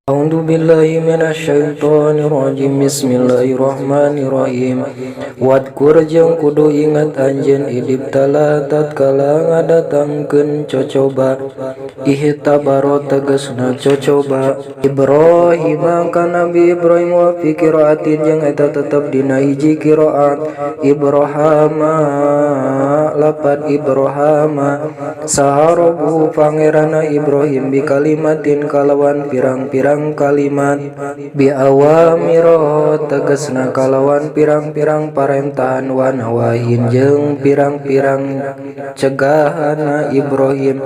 A'udzu billahi minasyaitonir rajim. Bismillahirrahmanirrahim. Wadkur jeung kudu ingat anjeun idibtala tatkala ngadatangkeun cocoba. Ihtabaro tegasna cocoba Ibrahim ka Nabi Ibrahim wa fi qiraatin jeung eta tetep dina hiji qiraat Ibrahama lapad Ibrahama saharobu pangerana Ibrahim bi kalimatin kalawan pirang-pirang kalimat bi awamiro tegasna kalawan pirang-pirang parentahan wa nawahin jeung pirang-pirang cegahana Ibrahim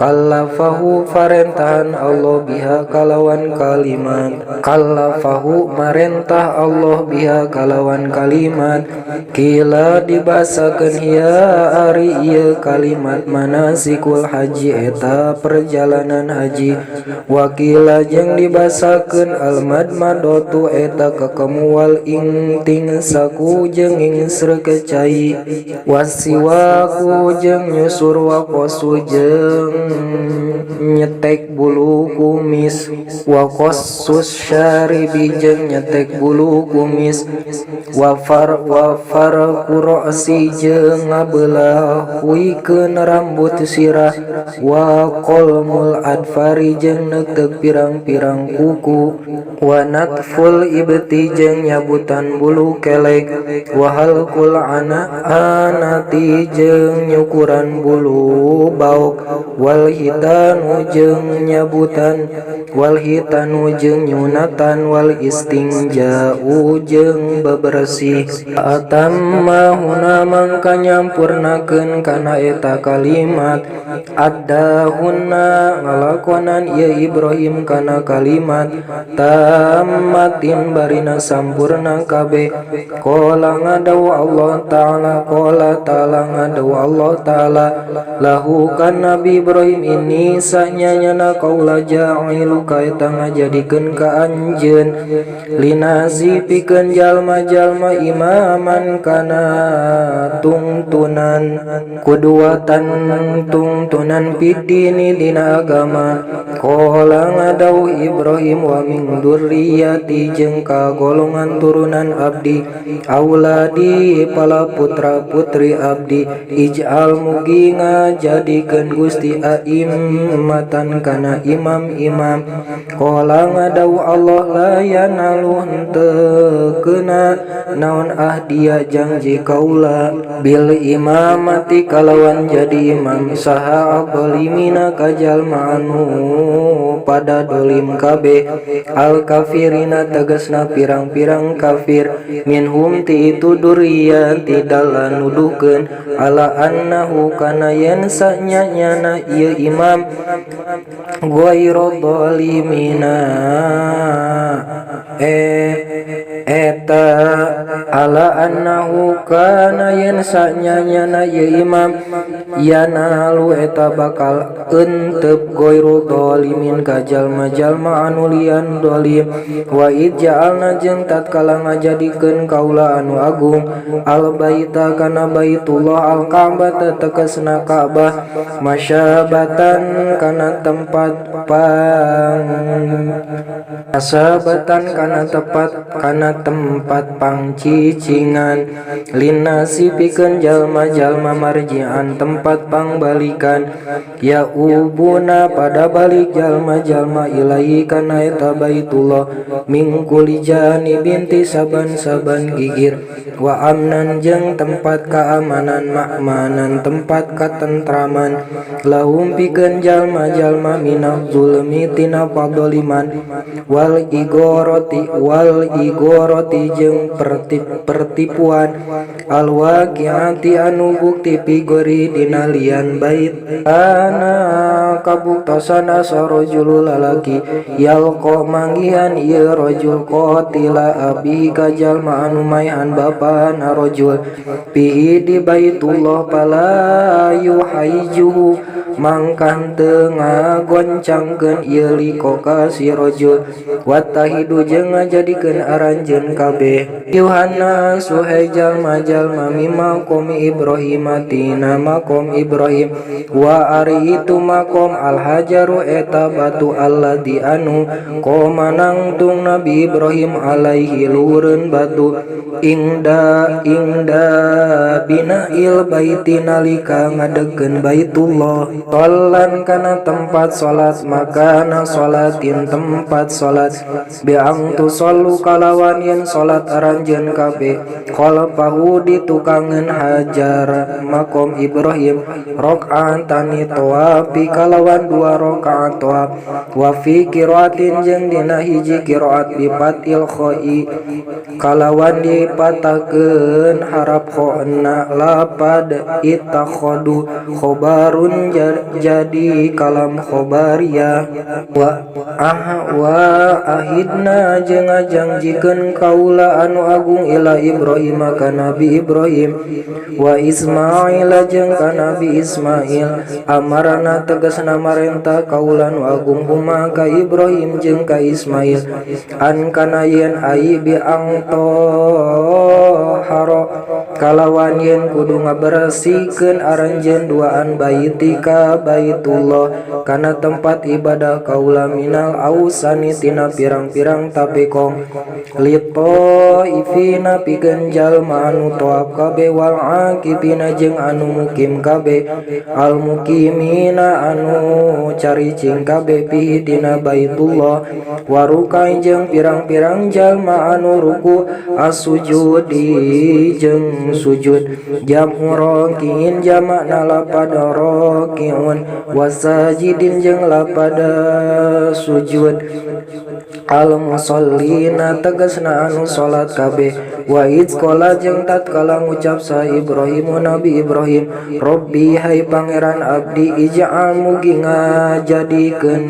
kallafahu parentahan Allah biha kalawan kalimat kallafahu marentah Allah biha kalawan kalimat kila dibasakeun hiya ari ieu kalimat manasikul haji eta perjalanan haji wakila jeung dibasakeun al-madmadatu eta kekemual ingting saku jeung ingsre kecai wasiwaku jeung nyusur wakosu jeung nyetek bulu kumis wakosus syaribi jeung nyetek bulu kumis wafar kurosi jeung ngabelah huikeun rambut sirah wa qalmul adfari jeung neuteuk pirang-pirang kuku wa natful ibti jeung nyabutan bulu kelek wa halqul anati jeung nyukuran bulu bauk wal hitanu jeung nyabutan wal hitanu jeung nyunatan wal istinja'u jeung bebersih atamma huna mangka nyampurnakeun kana eta kalimat addahunna ngalakonan ieu Ibrahim kana kalimat tammatin barina sampurna kabeh qala ngadawu Allah taala qala taala ngadawu Allah taala lahu kan Nabi Ibrahim ini sanyana kaula ja'ilu ka eta ngajadikeun ka anjeun linazi pikeun jalma-jalma imaman kana tungtunan kuduatan tungtunan pidini dina agama qala ngadawu Ibrahim wa min dzurriyyati jeung ka golongan turunan abdi auladi pala putra putri abdi ij'al mugi ngajadikeun Gusti a'immatan kana imam-imam qala ngadawu Allah la yanalu henteu keuna naon ahdiya janji kaula bil imamati kalawan jadi imam saha abalimina kajalma anu pada dolim kabeh al kafirina tegasna pirang-pirang kafir minhum ti itu duriyati dalan nuduhkeun ala annahu kana yen sanyana ieu imam ghairu dhalimina eta ala annahu kana yen sanyana ieu imam yanalu eta bakal euteup ghairu dhalimin ka jalma-jalma anu lian dhalim wa ij'alna jeung tatkala ngajadikeun kaula anu agung al baita kana baitullah al ka'bah tegasna Ka'bah masyabatan kana tempat pangcicingan linasi pikeun jalma-jalma marji'an tempat pangbalikan ya ubuna pada balik jalma-jalma ilahi kana eta baitullah min kulli janibin ti saban-saban gigir wa amnan jeung tempat keamanan makmanan tempat katentraman lahum pikeun jalma-jalma minaz zulmi tina padoliman wal igoroti jeung pertipuan al waqi'ati anu bukti pigori dina lian bait ana kabuktosan asarojul lalaki yalqa manggihan ieu rajul qatila abi ka jalma anu maihan bapana rajul pihi di baitullah pala yuhaijuhu mangkang teu ngagoncangkeun ieu likoka si rajul Wattahidu jeung ngajadikeun aranjeun kabeh Yuhana suhai jalma-jalma mimma qomi Ibrahim tina maqom Ibrahim wa ari itu maqom al-hajaru eta batu alladzi anu qomanangtung Nabi Ibrahim alaihi lureun batu ingda binail baiti nalika ngadegkeun baitullah tollan kana tempat salat makana salatin tempat salat biang tu sallu kalawan yen salat aranjeun kabeh khalfahu di tukangeun hajar makom Ibrahim rakaatani tawafi kalawan 2 rakaat tawaf wa fi qiraatin jeung dina hiji qiraat bi fatil khoi kalawan dipatakeun harap khona lapad ittakhadu khobarun jadi kalam khobariyah wa ahidna jeung ngajangjikeun kaula anu agung ila Ibrahim ka Nabi Ibrahim wa Ismail jeung ka Nabi Ismail amarana tegasna marentah kaula anu agung huma ka Ibrahim jeung ka Ismail an kana yen ai bi angto haro kalawan yen kudu ngabersihkeun aranjeun duaan baitika baitullah kana tempat ibadah kaula minal ausani tina pirang-pirang tapekong lito ifina pikeun jalma anu tawaf kabeh wal akifina jeung anu mukim kabeh al mukimina anu caricing kabeh fi dina baitullah warukai jeung pirang-pirang jalma anu ruku as-sujudi jeung sujud jamu rokiin jamakna lapad rokiun wasajidin jeung lapad sujud al musallina tegasna anu salat kabeh wa izqala jeung tatkala ngucap sa Ibrahim Nabi Ibrahim Robbi hai pangeran abdi ij'al mugi ngajadikeun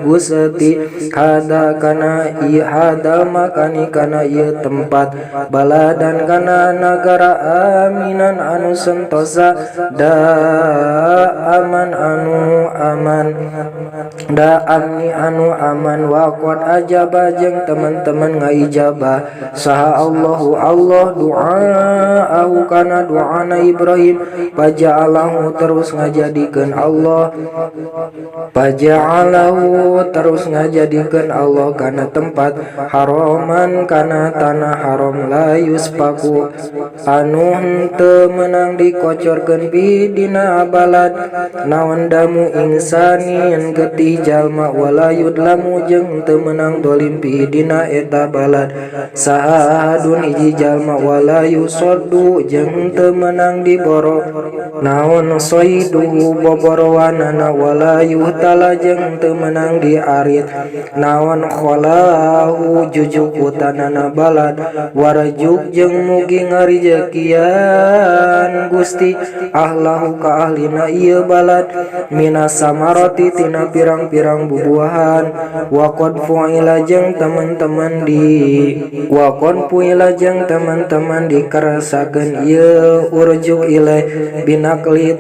Gusti hada kana ihadal makani kana ieu tempat baladan kana nagara aminan anu sentosa da aman anu aman da amni anu aman wa qad ajaba jeung teman-teman ngaijabah saha Allahu Allah du'aahu kana du'ana Ibrahim paja'alahu terus ngajadikeun Allah kana tempat haraman kana tanah haram la yuspaku anu henteu meunang dikocorkeun bi dina balad naon damu insanin getih jalma wala yudlamu jeung teu meunang dolim bi dina eta balad sahadun hiji jalma wala yusoddu jeung teu meunang diboro naon soidu boborowanana wala yuhtala jeung teu meunang diarit naon kholahu jujuk utanana balad warajuk jeung mugi ngarijekian Gusti ahlahu ka ahlina ieu balad minas samarati tina pirang-pirang bubuahan wa qad fuila jeung teman-teman dikerasakeun ieu urjuk ilaih binakli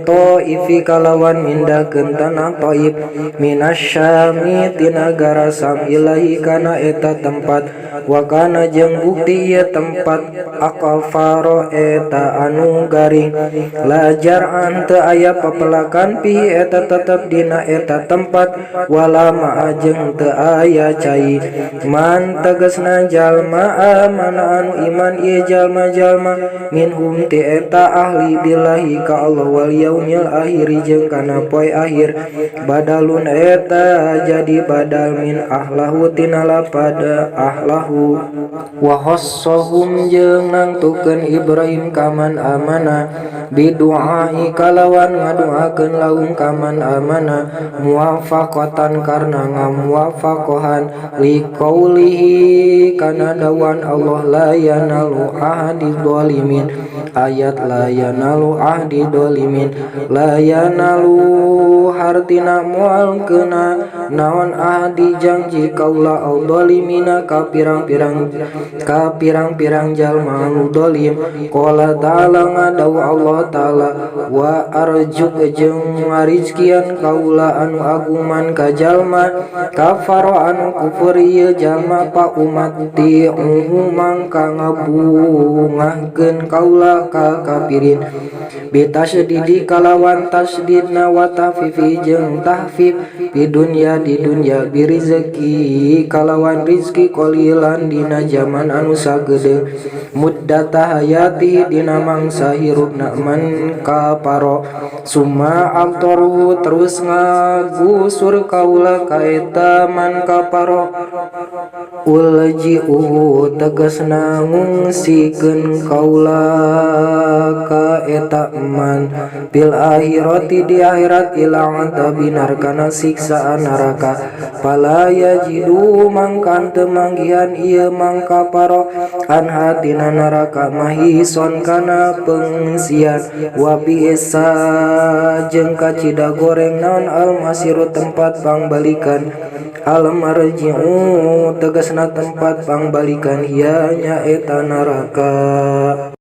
ifi kalawan mindahkeun tanah Thaif minasyami tina nagara Sam ilahi kana eta tempat wa kana jeung bukti ieu tempat aqfaro eta anu garing lajar ante aya papelakan pi eta tetep dina eta tempat wala ma jeung teu aya cai man tegasna jalma amana anu iman ieu jalma-jalma minhum ti eta ahli billahi ka Allah wal yaumil akhir jeung kana poe akhir badalun eta jadi badal min ahlahu tinala pada ahlahu wa khassahum jeung nangtukeun Ibrahim kaman amana bidu'ai kalawan ngaduakeun laung kaman amana muwafaqatan karna ngamuwafaqohan liqaulihi kana dawan Allah la yanalu ahdi dzalimin ayat la yanalu ahdi dzalimin la yanalu hartina moal keuna naon ahdi janji kaula adzalimina ka pirang-pirang jalma anu zalim qala ta'ala ngadawu Allah ta'ala wa arjuk jeung ngarizkian kaula anu aguman ka jalma kafaro anu kufur ieu jalma pa umati mangka ngabungahkeun kaula ka kafirin bitasydidi kalawan tasdidna wa tahfifi jeung tahfif di dunya birizeki kalawan rizki qalilan dina zaman anu sagede muddata hayati dina mangsa hirupna man kaparo summa amtoru terus ngagusur kaula ka eta man kaparo ulji'u tegasna ngungsikeun kaula ka eta man bil akhirati di akhirat ila binar kana siksaan neraka pala yajidu mangkan teu manggihan ieu mangka paro an hatina neraka mahison kana pengsian wa bi'sa jeung kacida goreng naon al masiru tempat pangbalikan al marji'u tegasna tempat pangbalikan ieu nya eta neraka.